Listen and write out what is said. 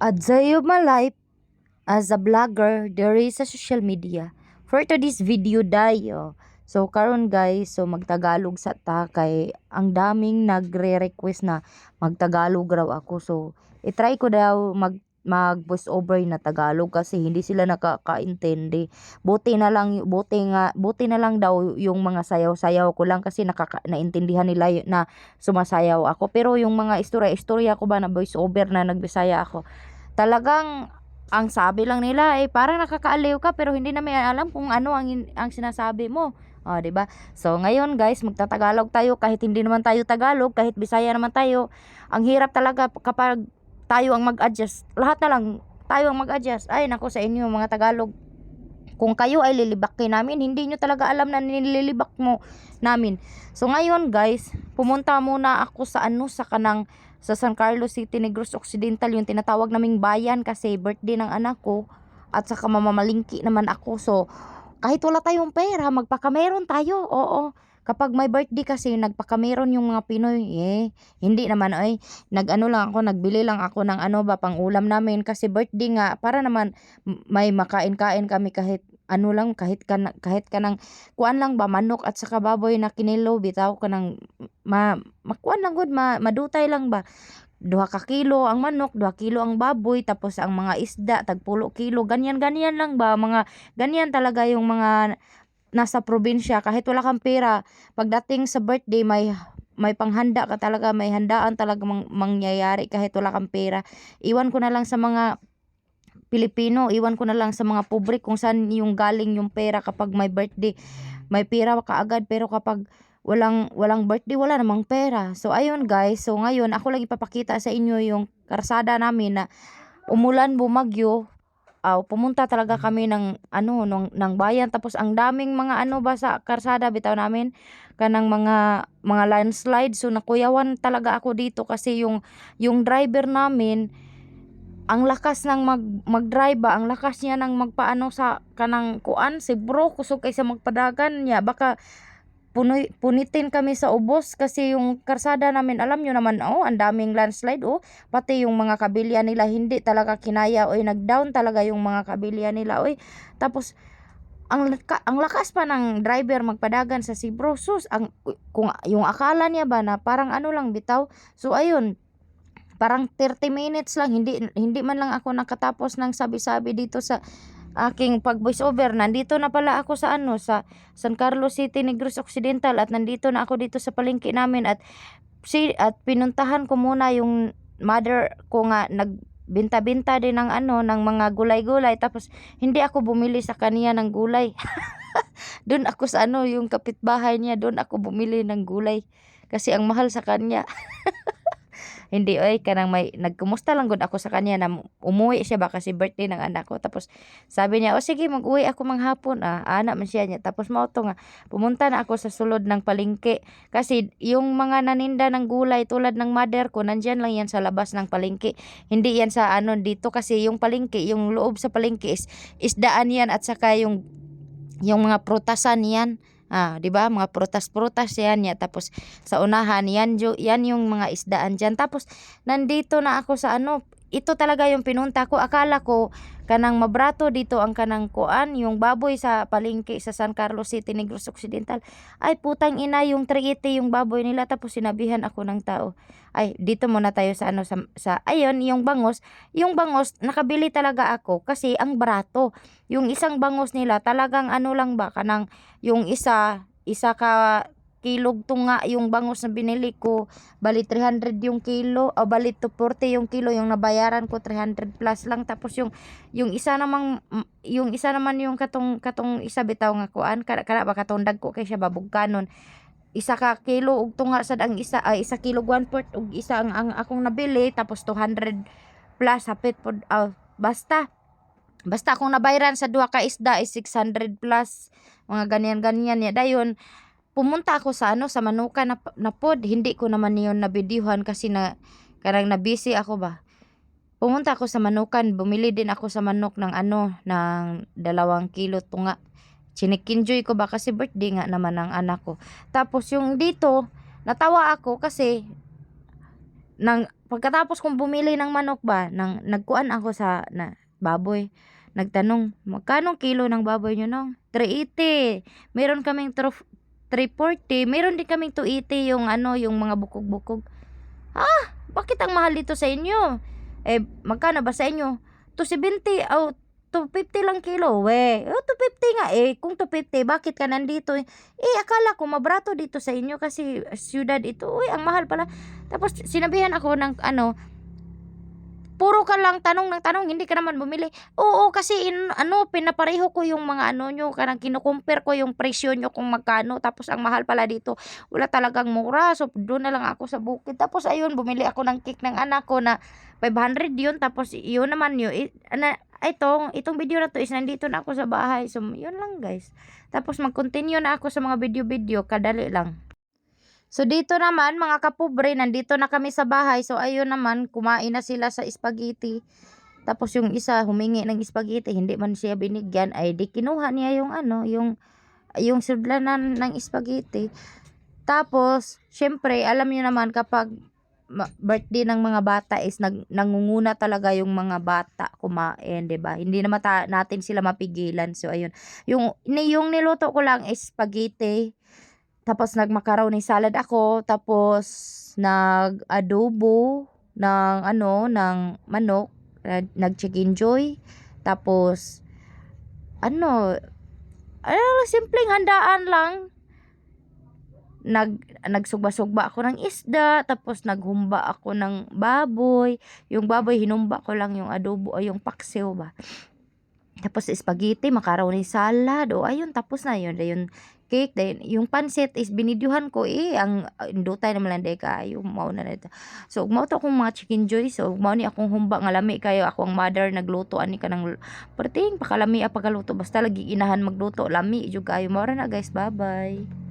Adzayo my life as a vlogger there is sa social media. For today's video dayo. So karon guys, so magtagalog sa ta kay ang daming nagre-request na magtagalog raw ako. So i-try ko daw mag voice over na Tagalog kasi hindi sila nakakaintindi. Buti na lang daw yung mga sayaw-sayaw ko lang kasi naintindihan nila na sumasayaw ako. Pero yung mga istorya ko ba na voice over na nagbisaya ako, talagang ang sabi lang nila ay parang nakakaaliw ka pero hindi namin alam kung ano ang sinasabi mo. Oh, 'di ba? So ngayon guys, magtatagalog tayo kahit hindi naman tayo Tagalog, kahit Bisaya naman tayo. Ang hirap talaga kapag tayo ang mag-adjust. Lahat na lang tayo ang mag-adjust. Ay nako sa inyo mga Tagalog. Kung kayo ay lilibakin namin, hindi nyo talaga alam na nililibak mo namin. So ngayon guys, pumunta muna ako sa San Carlos City, Negros Occidental, yung tinatawag naming bayan kasi birthday ng anak ko at saka mamamalingki naman ako. So kahit wala tayong pera, magpakameron tayo. Oo. Kapag may birthday kasi nagpakameron yung mga Pinoy, hindi naman nag-ano lang ako, nagbili lang ako ng ano ba pang ulam namin kasi birthday nga para naman may makain-kain kami kahit ano lang, kahit kanang kuan lang ba manok at saka baboy na kinilo bitaw kanang makuan lang gud madutay lang ba. 2 ka kilo ang manok, 2 kilo ang baboy, tapos ang mga isda tag 10 kilo, ganyan lang ba, mga ganyan talaga yung mga nasa probinsya. Kahit wala kang pera, pagdating sa birthday may panghanda ka talaga, may handaan talaga mangyayari kahit wala kang pera. Iwan ko na lang sa mga Pilipino, iwan ko na lang sa mga pobre kung saan yung galing yung pera kapag may birthday. May pera kaagad pero kapag walang birthday wala namang pera. So ayun guys, so ngayon ako lang ipapakita sa inyo yung karsada namin na umulan, bumagyo. Pumunta talaga kami ng ano ng bayan, tapos ang daming mga ano ba sa karsada bitaw namin kanang mga landslide. So nakuyawan talaga ako dito kasi yung driver namin ang lakas ng mag-drive ba, ang lakas niya ng magpaano sa kanang kuan si bro kusog kaysa magpadagan niya baka punitin kami sa ubos kasi yung karsada namin alam nyo naman ang daming landslide pati yung mga kabilya nila hindi talaga kinaya nag-down talaga yung mga kabilya nila tapos ang lakas pa ng driver magpadagan sa Sibro sus kung yung akala niya ba na parang ano lang bitaw. So ayun, parang 30 minutes lang, hindi man lang ako nakatapos ng sabi-sabi dito sa aking pag voice over. Nandito na pala ako sa sa San Carlos City, Negros Occidental, at nandito na ako dito sa palengke namin at pinuntahan ko muna yung mother ko nga nagbenta-benta din ng ng mga gulay-gulay, tapos hindi ako bumili sa kanya ng gulay. Doon ako sa yung kapitbahay niya, doon ako bumili ng gulay kasi ang mahal sa kanya. Hindi kanang may nagkumusta lang gud ako sa kanya na umuwi siya ba kasi birthday ng anak ko. Tapos sabi niya, sige mag-uwi ako manghapon. Ana man siya niya. Tapos mao to nga pumunta na ako sa sulod ng palengke kasi yung mga naninda ng gulay tulad ng mother ko nandiyan lang yan sa labas ng palengke. Hindi yan sa dito kasi yung palengke, yung loob sa palengke is isdaan yan at saka yung mga prutasan yan. 'Di ba? Mga prutas-prutas yan ya. Tapos sa unahan yan yung mga isdaan diyan. Tapos nandito na ako sa ito talaga yung pinunta ko. Akala ko kanang mabrato dito ang kanang kuan, yung baboy sa palengke sa San Carlos City, Negros Occidental. Ay putang ina, yung 380 yung baboy nila. Tapos sinabihan ako ng tao, ay dito muna tayo sa sa ayun, yung bangos nakabili talaga ako kasi ang barato. Yung isang bangos nila talagang lang ba kanang yung isa ka kilog tunga yung bangos na binili ko, bali 300 yung kilo o bali 240 yung kilo, yung nabayaran ko 300 plus lang. Tapos yung isa naman yung katong isa bitaw nga kuan kana ba katong dagko kay siya babugkanon, 1 ka kilo ug tunga sad ang isa ay 1 kilo 1/4 ug isa ang akong nabili, tapos 200 plus hapit pod basta akong nabayaran sa 2 ka isda is 600 plus, mga ganyan ya dayon. Pumunta ako sa sa Manukan na pod, hindi ko naman niyon nabidyuhan kasi karang na busy ako ba. Pumunta ako sa Manukan, bumili din ako sa manok ng ng 2 kilo tunga. Chinikinjoy ko ba kasi birthday nga naman ng anak ko. Tapos yung dito, natawa ako kasi pagkatapos kong bumili ng manok ba, nagkuan ako sa baboy. Nagtanong, magkano kilo ng baboy nyo nung? 380. Meron kaming 340. Meron din kaming 280 yung yung mga bukog-bukog. Bakit ang mahal dito sa inyo? Magkano ba sa inyo? 270 o 250 lang kilo. 250 nga Kung 250, bakit ka nandito? Akala ko mabrato dito sa inyo kasi syudad ito. Ang mahal pala. Tapos sinabihan ako ng puro ka lang tanong ng tanong, hindi ka naman bumili. Oo, kasi pinapareho ko yung mga nyo, kanang kinukumpare ko yung presyo nyo kung magkano, tapos ang mahal pala dito. Wala talagang mura, so doon na lang ako sa bukid. Tapos ayun, bumili ako ng cake ng anak ko na 500 yun, tapos yun naman yun. Itong video na to is nandito na ako sa bahay. So yun lang guys. Tapos mag-continue na ako sa mga video-video, kadali lang. So, dito naman, mga kapobre, nandito na kami sa bahay. So, ayun naman, kumain na sila sa spaghetti. Tapos, yung isa, humingi ng spaghetti. Hindi man siya binigyan. Ay, di kinuha niya yung sudlanan ng spaghetti. Tapos, syempre, alam niyo naman, kapag birthday ng mga bata is nangunguna talaga yung mga bata kumain, 'di ba? Hindi naman natin sila mapigilan. So, ayun. Yung niluto ko lang is spaghetti. Tapos nag-macaroni salad ako, tapos nag-adobo ng manok, nag-chicken joy, tapos simpleng handaan lang. Nagsugba-sugba ako ng isda, tapos naghumba ako ng baboy. Yung baboy hinumba ko lang, yung adobo ay yung paksiw ba. Tapos spaghetti, macaroni salad. Ayun, tapos na yun. Yung cake, yung pansit is binidyuhan ko ang indutay naman lang kayo, mao na nito. So, mao to akong mga chicken joy. So, mao ni akong humba nga lami kayo. Ako ang mother nagluto ani ka ng perting pakalami pagaluto. Basta lagi inahan magluto, lami jud kayo. Mao na guys, bye-bye.